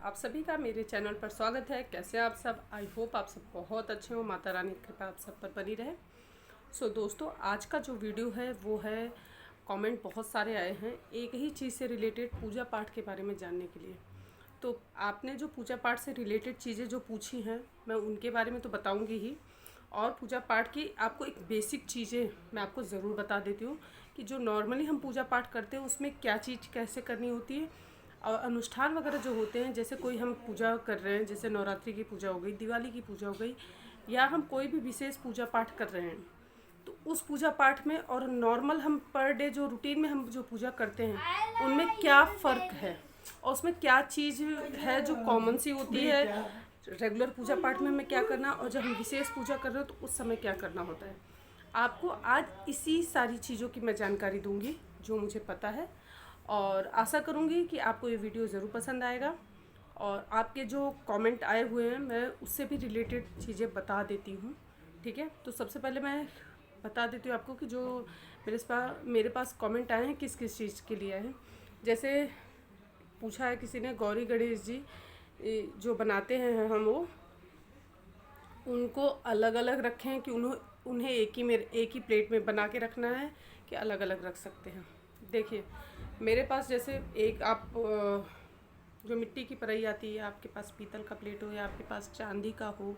आप सभी का मेरे चैनल पर स्वागत है। कैसे आप सब? आई होप आप सब बहुत अच्छे हो। माता रानी की कृपा आप सब पर बनी रहे। दोस्तों, आज का जो वीडियो है वो है, कमेंट बहुत सारे आए हैं एक ही चीज़ से रिलेटेड, पूजा पाठ के बारे में जानने के लिए। तो आपने जो पूजा पाठ से रिलेटेड चीज़ें जो पूछी हैं, मैं उनके बारे में तो बताऊँगी ही, और पूजा पाठ की आपको एक बेसिक चीज़ें मैं आपको ज़रूर बता देती हूँ कि जो नॉर्मली हम पूजा पाठ करते हैं उसमें क्या चीज़ कैसे करनी होती है। और अनुष्ठान वगैरह जो होते हैं, जैसे कोई हम पूजा कर रहे हैं, जैसे नवरात्रि की पूजा हो गई, दिवाली की पूजा हो गई, या हम कोई भी विशेष पूजा पाठ कर रहे हैं, तो उस पूजा पाठ में और नॉर्मल हम पर डे जो रूटीन में हम जो पूजा करते हैं उनमें क्या फ़र्क है, और उसमें क्या चीज़ है जो कॉमन सी होती है। रेगुलर पूजा पाठ में हमें क्या करना, और जब हम विशेष पूजा कर रहे हो तो उस समय क्या करना होता है। आपको आज इसी सारी चीज़ों की मैं जानकारी दूंगी जो मुझे पता है, और आशा करूंगी कि आपको ये वीडियो ज़रूर पसंद आएगा। और आपके जो कमेंट आए हुए हैं मैं उससे भी रिलेटेड चीज़ें बता देती हूँ। ठीक है, तो सबसे पहले मैं बता देती हूँ आपको कि जो मेरे पास कमेंट आए हैं किस किस चीज़ के लिए आए हैं। जैसे पूछा है किसी ने, गौरी गणेश जी जो बनाते हैं हम, वो उनको अलग अलग रखें कि उन्हें एक ही प्लेट में बना के रखना है कि अलग अलग रख सकते हैं। देखिए, मेरे पास जैसे एक आप जो मिट्टी की पराई आती है, आपके पास पीतल का प्लेट हो या आपके पास चांदी का हो,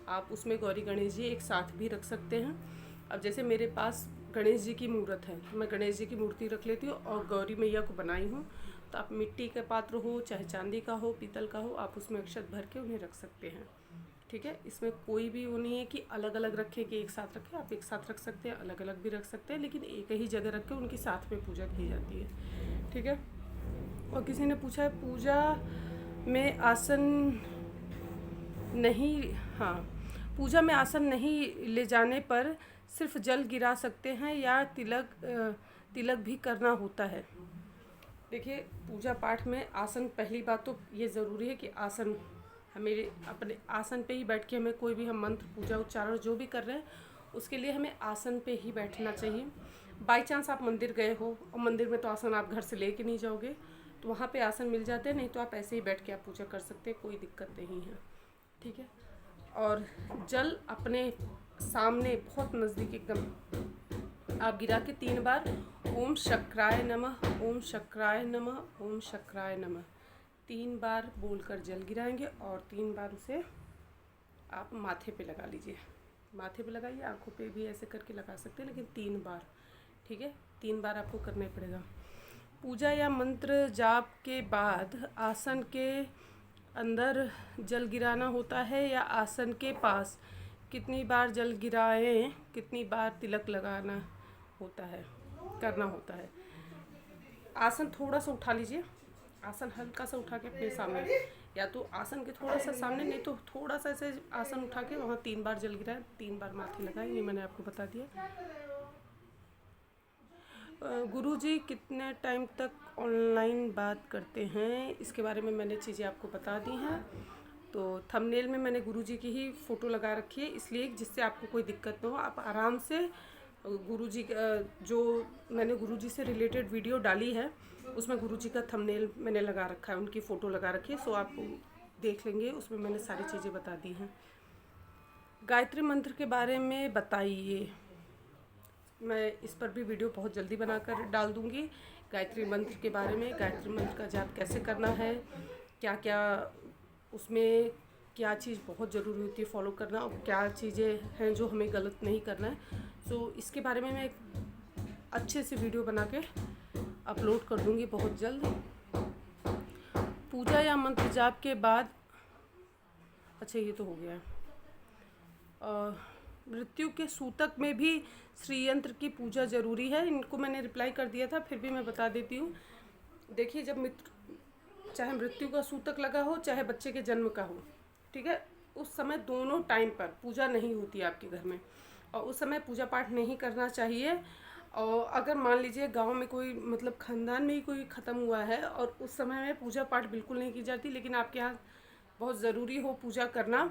आप उसमें गौरी गणेश जी एक साथ भी रख सकते हैं। अब जैसे मेरे पास गणेश जी की मूर्त है तो मैं गणेश जी की मूर्ति रख लेती हूँ, और गौरी मैया को बनाई हूँ, तो आप मिट्टी का पात्र हो चाहे चांदी का हो, पीतल का हो, आप उसमें अक्षत भर के उन्हें रख सकते हैं। ठीक है, इसमें कोई भी वो नहीं है कि अलग अलग रखें कि एक साथ रखें। आप एक साथ रख सकते हैं, अलग अलग भी रख सकते हैं, लेकिन एक ही जगह रख के उनकी साथ में पूजा की जाती है। ठीक है, और किसी ने पूछा है पूजा में आसन नहीं, हाँ, पूजा में आसन नहीं ले जाने पर सिर्फ जल गिरा सकते हैं या तिलक भी करना होता है। देखिए, पूजा पाठ में आसन, पहली बात तो ये ज़रूरी है कि आसन, हमें अपने आसन पे ही बैठ के, हमें कोई भी हम मंत्र पूजा उच्चारण जो भी कर रहे हैं उसके लिए हमें आसन पे ही बैठना चाहिए। बाई चांस आप मंदिर गए हो और मंदिर में तो आसन आप घर से लेके नहीं जाओगे, तो वहाँ पे आसन मिल जाते हैं, नहीं तो आप ऐसे ही बैठ के आप पूजा कर सकते हैं, कोई दिक्कत नहीं है। ठीक है, और जल अपने सामने बहुत नज़दीक एकदम आप गिरा के 3 बार ओम शक्राय नमः, ओम शक्राय नमः, ओम शक्राय नमः 3 बार बोलकर जल गिराएंगे, और 3 बार उसे आप माथे पे लगा लीजिए। माथे पे लगाइए, आंखों पे भी ऐसे करके लगा सकते हैं, लेकिन 3 बार। ठीक है, 3 बार आपको करना ही पड़ेगा। पूजा या मंत्र जाप के बाद आसन के अंदर जल गिराना होता है या आसन के पास? कितनी बार जल गिराएं, कितनी बार तिलक लगाना होता है, करना होता है। आसन थोड़ा सा उठा लीजिए, आसन हल्का सा उठा के अपने सामने, या तो आसन के थोड़ा सा सामने, नहीं तो थोड़ा सा ऐसे आसन उठा के वहाँ 3 बार जल गिराएं, 3 बार माथे लगाएं। ये मैंने आपको बता दिया। गुरुजी कितने टाइम तक ऑनलाइन बात करते हैं, इसके बारे में मैंने चीज़ें आपको बता दी हैं। तो थंबनेल में मैंने गुरुजी की ही फ़ोटो लगा रखी है, इसलिए जिससे आपको कोई दिक्कत ना हो, आप आराम से गुरुजी जो मैंने गुरुजी से रिलेटेड वीडियो डाली है उसमें गुरुजी का थंबनेल मैंने लगा रखा है, उनकी फ़ोटो लगा रखी है, सो आप देख लेंगे, उसमें मैंने सारी चीज़ें बता दी हैं। गायत्री मंत्र के बारे में बताइए। मैं इस पर भी वीडियो बहुत जल्दी बनाकर डाल दूँगी, गायत्री मंत्र के बारे में। गायत्री मंत्र का जाप कैसे करना है, क्या क्या उसमें, क्या चीज़ बहुत ज़रूरी होती है फॉलो करना, और क्या चीज़ें हैं जो हमें गलत नहीं करना है। सो इसके बारे में मैं एक अच्छे से वीडियो बना के अपलोड कर दूँगी बहुत जल्द। पूजा या मंत्र जाप के बाद, अच्छा ये तो हो गया है। मृत्यु के सूतक में भी श्रीयंत्र की पूजा जरूरी है, इनको मैंने रिप्लाई कर दिया था, फिर भी मैं बता देती हूँ। देखिए, जब चाहे मृत्यु का सूतक लगा हो चाहे बच्चे के जन्म का हो, ठीक है, उस समय दोनों टाइम पर पूजा नहीं होती है आपके घर में, और उस समय पूजा पाठ नहीं करना चाहिए। और अगर मान लीजिए गांव में कोई, मतलब ख़ानदान में ही कोई ख़त्म हुआ है और उस समय में पूजा पाठ बिल्कुल नहीं की जाती, लेकिन आपके यहाँ बहुत ज़रूरी हो पूजा करना,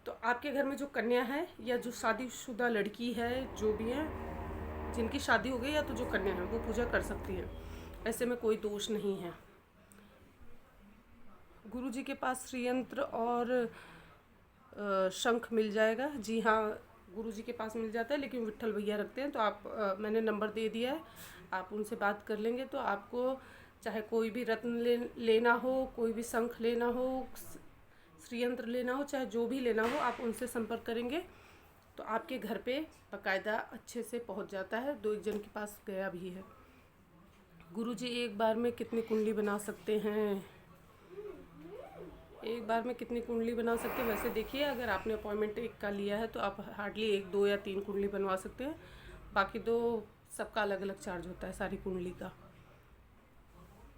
तो आपके घर में जो कन्या है या जो शादीशुदा लड़की है, जो भी है जिनकी शादी हो गई, या तो जो कन्या है वो पूजा कर सकती है, ऐसे में कोई दोष नहीं है। गुरुजी के पास श्रीयंत्र और शंख मिल जाएगा। जी हाँ, गुरुजी के पास मिल जाता है, लेकिन विट्ठल भैया रखते हैं। तो आप मैंने नंबर दे दिया है, आप उनसे बात कर लेंगे। तो आपको चाहे कोई भी रत्न लेना हो, कोई भी शंख लेना हो, श्रीयंत्र लेना हो, चाहे जो भी लेना हो, आप उनसे संपर्क करेंगे तो आपके घर पे बाकायदा अच्छे से पहुंच जाता है। दो एक जन के पास गया भी है। गुरुजी एक बार में कितनी कुंडली बना सकते हैं? एक बार में कितनी कुंडली बना सकते हैं? वैसे देखिए, अगर आपने अपॉइंटमेंट एक का लिया है तो आप हार्डली 1, 2 या 3 कुंडली बनवा सकते हैं। बाकी तो सबका अलग अलग चार्ज होता है सारी कुंडली का।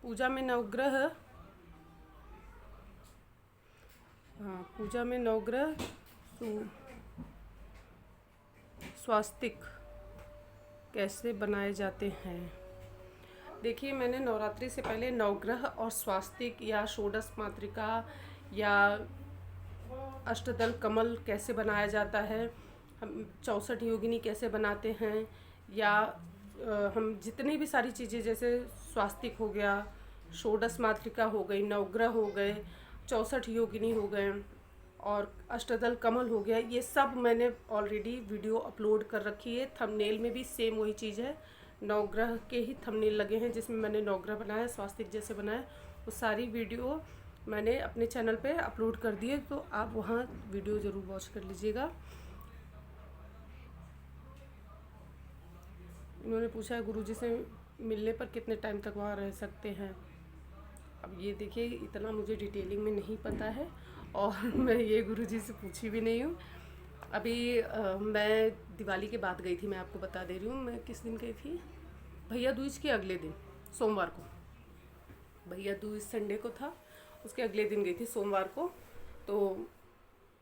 पूजा में नवग्रह, हाँ, पूजा में नवग्रह स्वास्तिक कैसे बनाए जाते हैं? देखिए, मैंने नवरात्रि से पहले नवग्रह और स्वास्तिक या षोडश मातृका या अष्टदल कमल कैसे बनाया जाता है, हम 64 योगिनी कैसे बनाते हैं, या हम जितनी भी सारी चीज़ें, जैसे स्वास्तिक हो गया, षोडश मातृका हो गई, नवग्रह हो गए, 64 योगिनी हो गए और अष्टदल कमल हो गया, ये सब मैंने ऑलरेडी वीडियो अपलोड कर रखी है। थंबनेल में भी सेम वही चीज़ है, नवग्रह के ही थंबनेल लगे हैं जिसमें मैंने नवग्रह बनाया, स्वास्तिक जैसे बनाया। वो सारी वीडियो मैंने अपने चैनल पे अपलोड कर दिए, तो आप वहाँ वीडियो ज़रूर वॉच कर लीजिएगा। इन्होंने पूछा है गुरुजी से मिलने पर कितने टाइम तक वहाँ रह सकते हैं। अब ये देखिए, इतना मुझे डिटेलिंग में नहीं पता है और मैं ये गुरुजी से पूछी भी नहीं हूँ। अभी मैं दिवाली के बाद गई थी, मैं आपको बता दे रही हूँ। मैं किस दिन गई थी? भैया दूज के अगले दिन, सोमवार को। भैया दूज संडे को था, उसके अगले दिन गई थी सोमवार को। तो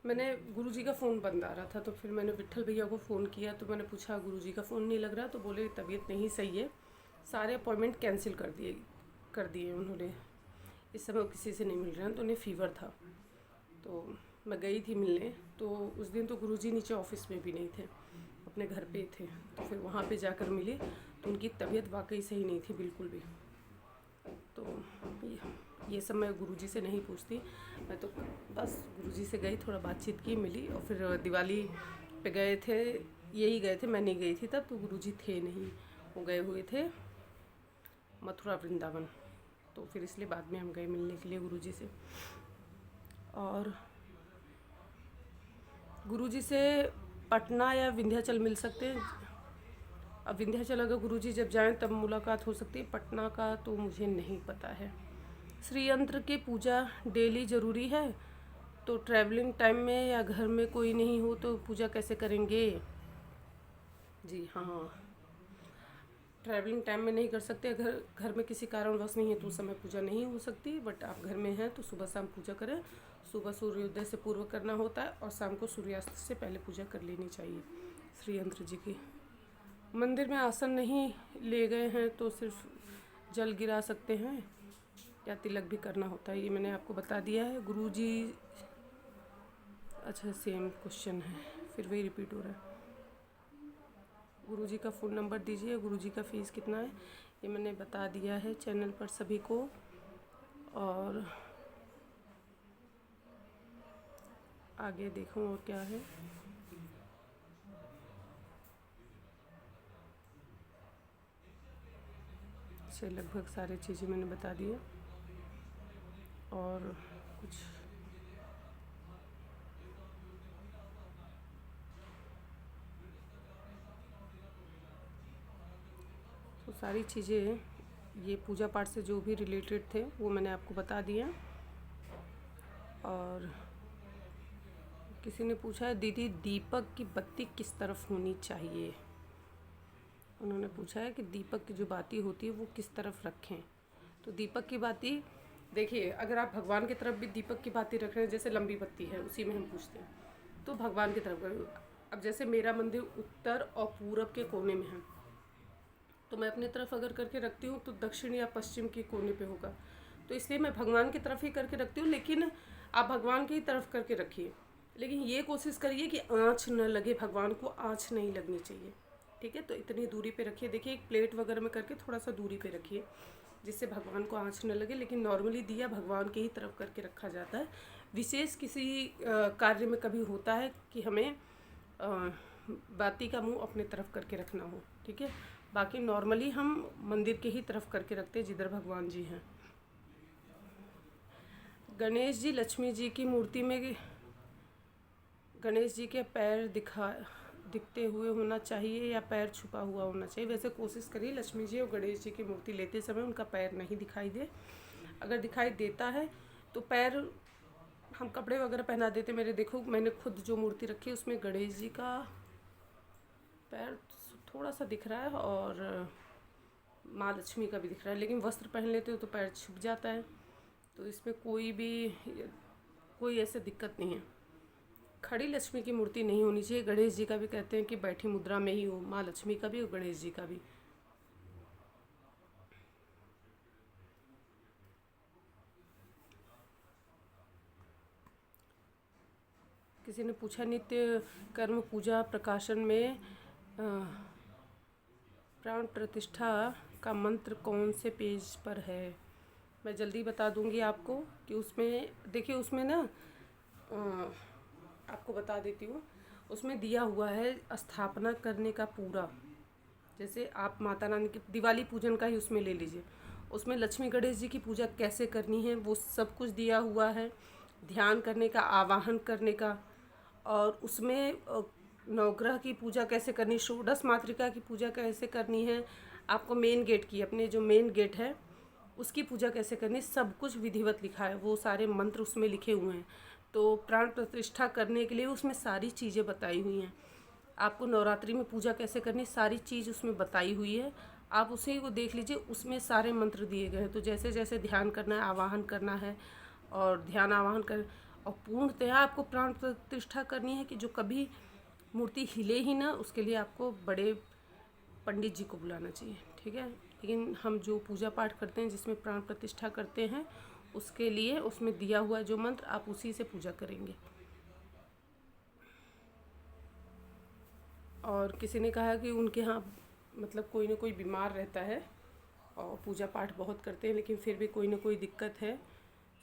मैंने गुरुजी का फ़ोन बंद आ रहा था, तो फिर मैंने विट्ठल भैया को फ़ोन किया। तो मैंने पूछा गुरुजी का फ़ोन नहीं लग रहा, तो बोले तबीयत नहीं सही है, सारे अपॉइंटमेंट कैंसिल कर दिए उन्होंने। इस समय किसी से नहीं मिल रहा है, तो उन्हें फ़ीवर था। तो मैं गई थी मिलने, तो उस दिन तो गुरुजी नीचे ऑफिस में भी नहीं थे, अपने घर पे ही थे। तो फिर वहाँ पे जाकर मिली तो उनकी तबीयत वाकई सही नहीं थी बिल्कुल भी। तो ये सब मैं गुरुजी से नहीं पूछती, मैं तो बस गुरुजी से गई, थोड़ा बातचीत की, मिली। और फिर दिवाली पे गए थे, यही गए थे, मैं नहीं गई थी तब, तो गुरुजी थे नहीं, वो गए हुए थे मथुरा वृंदावन। तो फिर इसलिए बाद में हम गए मिलने के लिए गुरुजी से। और गुरुजी से पटना या विंध्याचल मिल सकते हैं। अब विंध्याचल अगर गुरुजी जब जाएं तब मुलाकात हो सकती है, पटना का तो मुझे नहीं पता है। श्रीयंत्र की पूजा डेली ज़रूरी है, तो ट्रैवलिंग टाइम में या घर में कोई नहीं हो तो पूजा कैसे करेंगे? जी हाँ, ट्रैवलिंग टाइम में नहीं कर सकते। अगर घर में किसी कारणवश नहीं है तो उस समय पूजा नहीं हो सकती, बट आप घर में हैं तो सुबह शाम पूजा करें। सुबह सूर्योदय से पूर्व करना होता है और शाम को सूर्यास्त से पहले पूजा कर लेनी चाहिए श्रीयंत्र जी की। मंदिर में आसन नहीं ले गए हैं तो सिर्फ जल गिरा सकते हैं या तिलक भी करना होता है, ये मैंने आपको बता दिया है। गुरुजी, अच्छा सेम क्वेश्चन है, फिर वही रिपीट हो रहा है। गुरुजी का फ़ोन नंबर दीजिए, गुरुजी का फ़ीस कितना है, ये मैंने बता दिया है चैनल पर सभी को। और आगे देखूं और क्या है। से लगभग सारी चीज़ें मैंने बता दी है। और कुछ तो सारी चीज़ें ये पूजा पाठ से जो भी रिलेटेड थे वो मैंने आपको बता दिया। और किसी ने पूछा है दीदी दीपक की बत्ती किस तरफ होनी चाहिए। उन्होंने पूछा है कि दीपक की जो बाती होती है वो किस तरफ रखें। तो दीपक की बाती, देखिए, अगर आप भगवान की तरफ भी दीपक की बाती रख रहे हैं, जैसे लंबी बत्ती है उसी में हम पूछते हैं, तो भगवान की तरफ। अब जैसे मेरा मंदिर उत्तर और पूरब के कोने में है, तो मैं अपनी तरफ अगर करके रखती हूँ तो दक्षिण या पश्चिम के कोने पे होगा, तो इसलिए मैं भगवान की तरफ ही करके रखती हूँ। लेकिन आप भगवान की तरफ करके रखिए, लेकिन ये कोशिश करिए कि आँच न लगे, भगवान को आँच नहीं लगनी चाहिए, ठीक है। तो इतनी दूरी पे रखिए। देखिए, एक प्लेट वगैरह में करके थोड़ा सा दूरी पे रखिए, जिससे भगवान को आँच न लगे। लेकिन नॉर्मली दिया भगवान के ही तरफ करके रखा जाता है। विशेष किसी कार्य में कभी होता है कि हमें बाती का मुंह अपने तरफ करके रखना हो, ठीक है। बाकी नॉर्मली हम मंदिर के ही तरफ करके रखते हैं जिधर भगवान जी हैं। गणेश जी लक्ष्मी जी की मूर्ति में गणेश जी के पैर दिखते हुए होना चाहिए या पैर छुपा हुआ होना चाहिए। वैसे कोशिश करिए लक्ष्मी जी और गणेश जी की मूर्ति लेते समय उनका पैर नहीं दिखाई दे। अगर दिखाई देता है तो पैर हम कपड़े वगैरह पहना देते। देखो मैंने खुद जो मूर्ति रखी है उसमें गणेश जी का पैर थोड़ा सा दिख रहा है और माँ लक्ष्मी का भी दिख रहा है, लेकिन वस्त्र पहन लेते हो तो पैर छुप जाता है। तो इसमें कोई ऐसे दिक्कत नहीं है। खड़ी लक्ष्मी की मूर्ति नहीं होनी चाहिए। गणेश जी का भी कहते हैं कि बैठी मुद्रा में ही हो, माँ लक्ष्मी का भी और गणेश जी का भी। किसी ने पूछा नित्य कर्म पूजा प्रकाशन में प्राण प्रतिष्ठा का मंत्र कौन से पेज पर है। मैं जल्दी बता दूंगी आपको कि उसमें देखिए, उसमें ना आपको बता देती हूँ। उसमें दिया हुआ है स्थापना करने का पूरा। जैसे आप माता रानी की दिवाली पूजन का ही उसमें ले लीजिए, उसमें लक्ष्मी गणेश जी की पूजा कैसे करनी है वो सब कुछ दिया हुआ है। ध्यान करने का, आवाहन करने का, और उसमें नवग्रह की पूजा कैसे करनी, षोडश मातृका की पूजा कैसे करनी है, आपको मेन गेट की, अपने जो मेन गेट है उसकी पूजा कैसे करनी, सब कुछ विधिवत लिखा है। वो सारे मंत्र उसमें लिखे हुए हैं। तो प्राण प्रतिष्ठा करने के लिए उसमें सारी चीज़ें बताई हुई हैं। आपको नवरात्रि में पूजा कैसे करनी, सारी चीज़ उसमें बताई हुई है। आप उसी को देख लीजिए, उसमें सारे मंत्र दिए गए हैं। तो जैसे जैसे ध्यान करना है, आवाहन करना है, और ध्यान आवाहन कर, और पूर्णतया आपको प्राण प्रतिष्ठा करनी है कि जो कभी मूर्ति हिले ही ना, उसके लिए आपको बड़े पंडित जी को बुलाना चाहिए, ठीक है। लेकिन हम जो पूजा पाठ करते हैं जिसमें प्राण प्रतिष्ठा करते हैं, उसके लिए उसमें दिया हुआ जो मंत्र आप उसी से पूजा करेंगे। और किसी ने कहा कि उनके यहाँ मतलब कोई ना कोई बीमार रहता है और पूजा पाठ बहुत करते हैं लेकिन फिर भी कोई ना कोई दिक्कत है।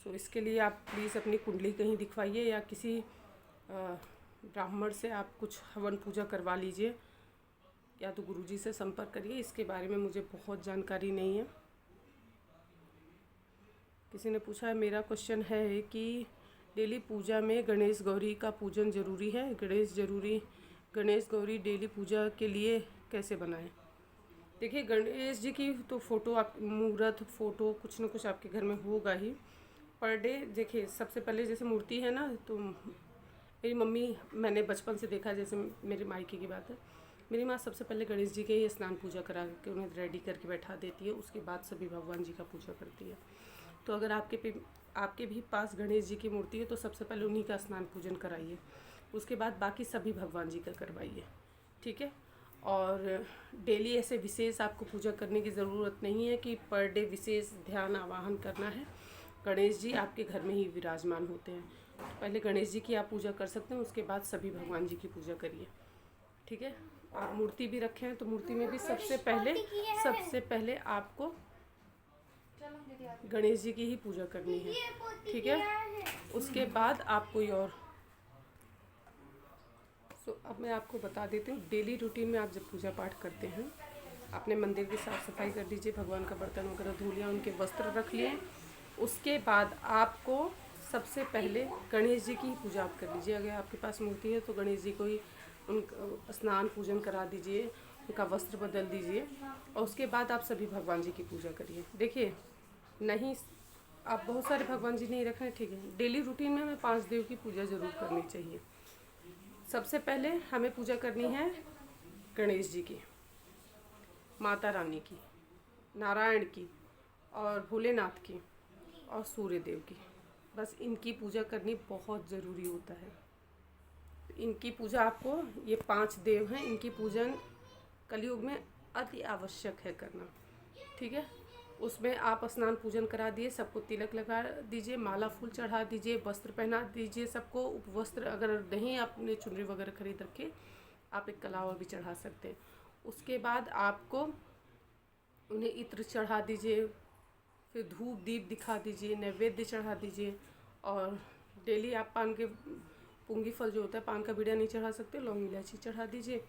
सो इसके लिए आप प्लीज़ अपनी कुंडली कहीं दिखवाइए या किसी ब्राह्मण से आप कुछ हवन पूजा करवा लीजिए, या तो गुरुजी से संपर्क करिए। इसके बारे में मुझे बहुत जानकारी नहीं है। किसी ने पूछा है, मेरा क्वेश्चन है कि डेली पूजा में गणेश गौरी का पूजन ज़रूरी है। गणेश गौरी डेली पूजा के लिए कैसे बनाएं। देखिए, गणेश जी की तो फ़ोटो, आप मूर्त फ़ोटो कुछ ना कुछ आपके घर में होगा ही पर डे। देखिए, सबसे पहले जैसे मूर्ति है ना, तो मेरी मम्मी, मैंने बचपन से देखा, जैसे मेरे मायके की बात है, मेरी माँ सबसे पहले गणेश जी के ही स्नान पूजा करा के उन्हें रेडी करके बैठा देती है। उसके बाद सभी भगवान जी का पूजा करती है। तो अगर आपके भी पास गणेश जी की मूर्ति है तो सबसे पहले उन्हीं का स्नान पूजन कराइए, उसके बाद बाकी सभी भगवान जी का करवाइए, ठीक है। और डेली ऐसे विशेष आपको पूजा करने की ज़रूरत नहीं है कि पर डे विशेष ध्यान आवाहन करना है। गणेश जी आपके घर में ही विराजमान होते हैं। पहले गणेश जी की आप पूजा कर सकते हैं, उसके बाद सभी भगवान जी की पूजा करिए, ठीक है। आप मूर्ति भी रखे हैं तो मूर्ति में भी सबसे पहले आपको गणेश जी की ही पूजा करनी है, ठीक है। उसके बाद आप कोई और। अब मैं आपको बता देती हूँ, डेली रूटीन में आप जब पूजा पाठ करते हैं, अपने मंदिर की साफ़ सफाई कर दीजिए, भगवान का बर्तन वगैरह धो लिया, उनके वस्त्र रख लिए। उसके बाद आपको सबसे पहले गणेश जी की ही पूजा आप कर लीजिए। अगर आपके पास मूर्ति है तो गणेश जी को ही उनका स्नान पूजन करा दीजिए, उनका वस्त्र बदल दीजिए, और उसके बाद आप सभी भगवान जी की पूजा करिए। देखिए, नहीं आप बहुत सारे भगवान जी नहीं रखें, ठीक है, डेली रूटीन में हमें 5 देव की पूजा ज़रूर करनी चाहिए। सबसे पहले हमें पूजा करनी है गणेश जी की, माता रानी की, नारायण की, और भोलेनाथ की, और सूर्य देव की। बस इनकी पूजा करनी बहुत ज़रूरी होता है। इनकी पूजा आपको, ये 5 देव हैं, इनकी पूजन कलयुग में अति आवश्यक है करना, ठीक है। उसमें आप स्नान पूजन करा दिए, सबको तिलक लगा दीजिए, माला फूल चढ़ा दीजिए, वस्त्र पहना दीजिए सबको। उपवस्त्र अगर नहीं आपने चुनरी वगैरह खरीद रखे, आप एक कलावा भी चढ़ा सकते हैं। उसके बाद आपको उन्हें इत्र चढ़ा दीजिए, फिर धूप दीप दिखा दीजिए, नैवेद्य चढ़ा दीजिए। और डेली आप पान के पुंगी फल जो होता है, पान का बीड़ा नहीं चढ़ा सकते, लौंग इलायची चढ़ा दीजिए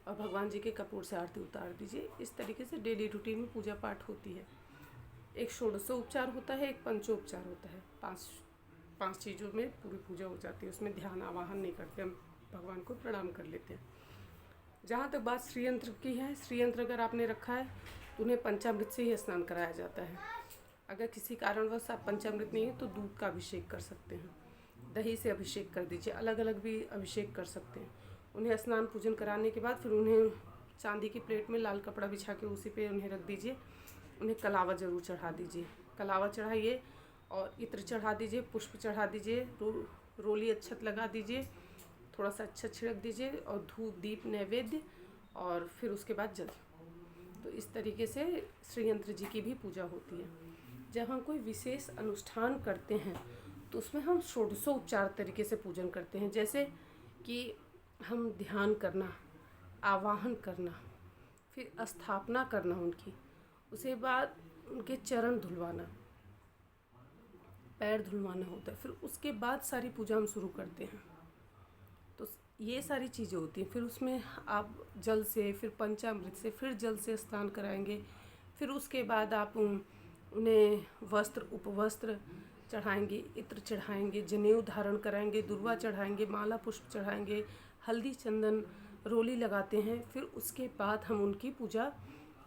और भगवान जी के कपूर से आरती उतार दीजिए। इस तरीके से डेली रूटीन में पूजा पाठ होती है। एक षोडशोपचार होता है, एक पंचोपचार होता है। पांच चीज़ों में पूरी पूजा हो जाती है। उसमें ध्यान आवाहन नहीं करते, हम भगवान को प्रणाम कर लेते हैं। जहाँ तक बात श्रीयंत्र की है, श्रीयंत्र अगर आपने रखा है तो उन्हें पंचामृत से ही स्नान कराया जाता है। अगर किसी कारणवश आप पंचामृत नहीं है तो दूध का अभिषेक कर सकते हैं, दही से अभिषेक कर दीजिए, अलग अलग भी अभिषेक कर सकते हैं। उन्हें स्नान पूजन कराने के बाद फिर उन्हें चांदी की प्लेट में लाल कपड़ा बिछा के उसी पे उन्हें रख दीजिए। उन्हें कलावा ज़रूर चढ़ा दीजिए, कलावा चढ़ाइए और इत्र चढ़ा दीजिए, पुष्प चढ़ा दीजिए, रोली अक्षत लगा दीजिए, थोड़ा सा अच्छा छिड़क दीजिए और धूप दीप नैवेद्य और फिर उसके बाद जल। तो इस तरीके से श्रीयंत्र जी की भी पूजा होती है। जब हम कोई विशेष अनुष्ठान करते हैं तो उसमें हम षोडशोपचार तरीके से पूजन करते हैं। जैसे कि हम ध्यान करना, आवाहन करना, फिर स्थापना करना उनकी, उसके बाद उनके चरण धुलवाना, पैर धुलवाना होता है, फिर उसके बाद सारी पूजा हम शुरू करते हैं। तो ये सारी चीज़ें होती हैं। फिर उसमें आप जल से, फिर पंचामृत से, फिर जल से स्नान कराएंगे। फिर उसके बाद आप उन्हें वस्त्र, उपवस्त्र चढ़ाएंगे, इत्र चढ़ाएंगे, जनेऊ धारण कराएंगे, दुर्वा चढ़ाएंगे, माला पुष्प चढ़ाएंगे, हल्दी चंदन रोली लगाते हैं। फिर उसके बाद हम उनकी पूजा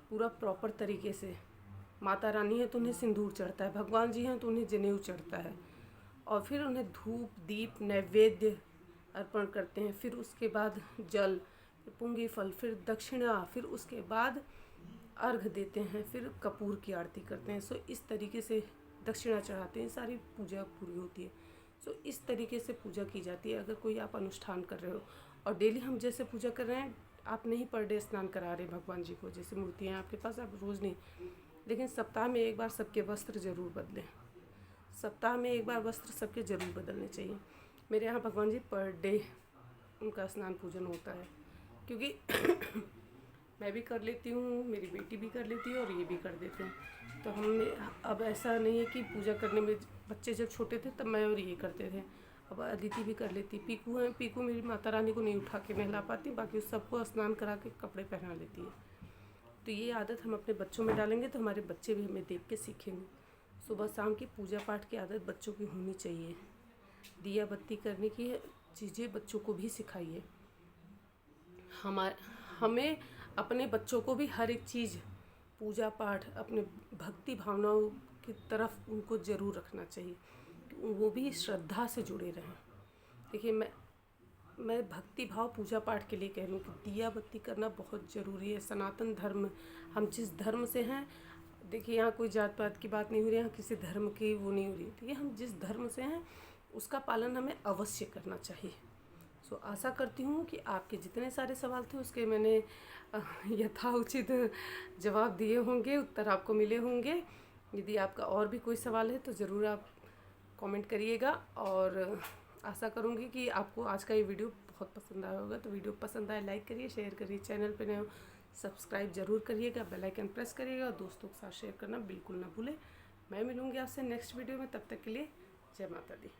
पूरा प्रॉपर तरीके से, माता रानी है तो उन्हें सिंदूर चढ़ता है, भगवान जी हैं तो उन्हें जनेऊ चढ़ता है, और फिर उन्हें धूप दीप नैवेद्य अर्पण करते हैं। फिर उसके बाद जल, फिर पुंगी फल, फिर दक्षिणा, फिर उसके बाद अर्घ देते हैं, फिर कपूर की आरती करते हैं। सो इस तरीके से दक्षिणा चढ़ाते हैं, सारी पूजा पूरी होती है। सो इस तरीके से पूजा की जाती है। अगर कोई आप अनुष्ठान कर रहे हो और डेली हम जैसे पूजा कर रहे हैं, आप नहीं पर डे स्नान करा रहे भगवान जी को, जैसे मूर्तियाँ आपके पास, आप रोज़ नहीं, लेकिन सप्ताह में एक बार सबके वस्त्र ज़रूर बदलें। सप्ताह में एक बार वस्त्र सबके ज़रूर बदलने चाहिए। मेरे यहाँ भगवान जी पर डे उनका स्नान पूजन होता है, क्योंकि मैं भी कर लेती हूँ, मेरी बेटी भी कर लेती है और ये भी कर देते हैं। तो हमने अब ऐसा नहीं है कि पूजा करने में, बच्चे जब छोटे थे तब मैं और ये करते थे, अब अदिति भी कर लेती। पीकू है, पीकू मेरी माता रानी को नहीं उठा के नहला पाती, बाकी सबको स्नान करा के कपड़े पहना लेती है। तो ये आदत हम अपने बच्चों में डालेंगे तो हमारे बच्चे भी हमें देख के सीखेंगे। सुबह शाम की पूजा पाठ की आदत बच्चों की होनी चाहिए। दिया बत्ती करने की चीज़ें बच्चों को भी सिखाइए। हमें अपने बच्चों को भी हर एक चीज़, पूजा पाठ, अपने भक्ति भावनाओं की तरफ उनको ज़रूर रखना चाहिए कि वो भी श्रद्धा से जुड़े रहें। देखिए, मैं भक्ति भाव पूजा पाठ के लिए कह रही हूँ कि दिया बत्ती करना बहुत ज़रूरी है। सनातन धर्म, हम जिस धर्म से हैं, देखिए यहाँ कोई जात पात की बात नहीं हो रही, यहाँ किसी धर्म की वो नहीं हो रही, ठीक है। हम जिस धर्म से हैं उसका पालन हमें अवश्य करना चाहिए। सो आशा करती हूँ कि आपके जितने सारे सवाल थे उसके मैंने यथाउचित जवाब दिए होंगे, उत्तर आपको मिले होंगे। यदि आपका और भी कोई सवाल है तो ज़रूर आप कमेंट करिएगा, और आशा करूँगी कि आपको आज का ये वीडियो बहुत पसंद आया होगा। तो वीडियो पसंद आए लाइक करिए, शेयर करिए, चैनल पे नए हो सब्सक्राइब ज़रूर करिएगा, बेल आइकन प्रेस करिएगा और दोस्तों के साथ शेयर करना बिल्कुल ना भूलें। मैं मिलूँगी आपसे नेक्स्ट वीडियो में, तब तक के लिए जय माता दी।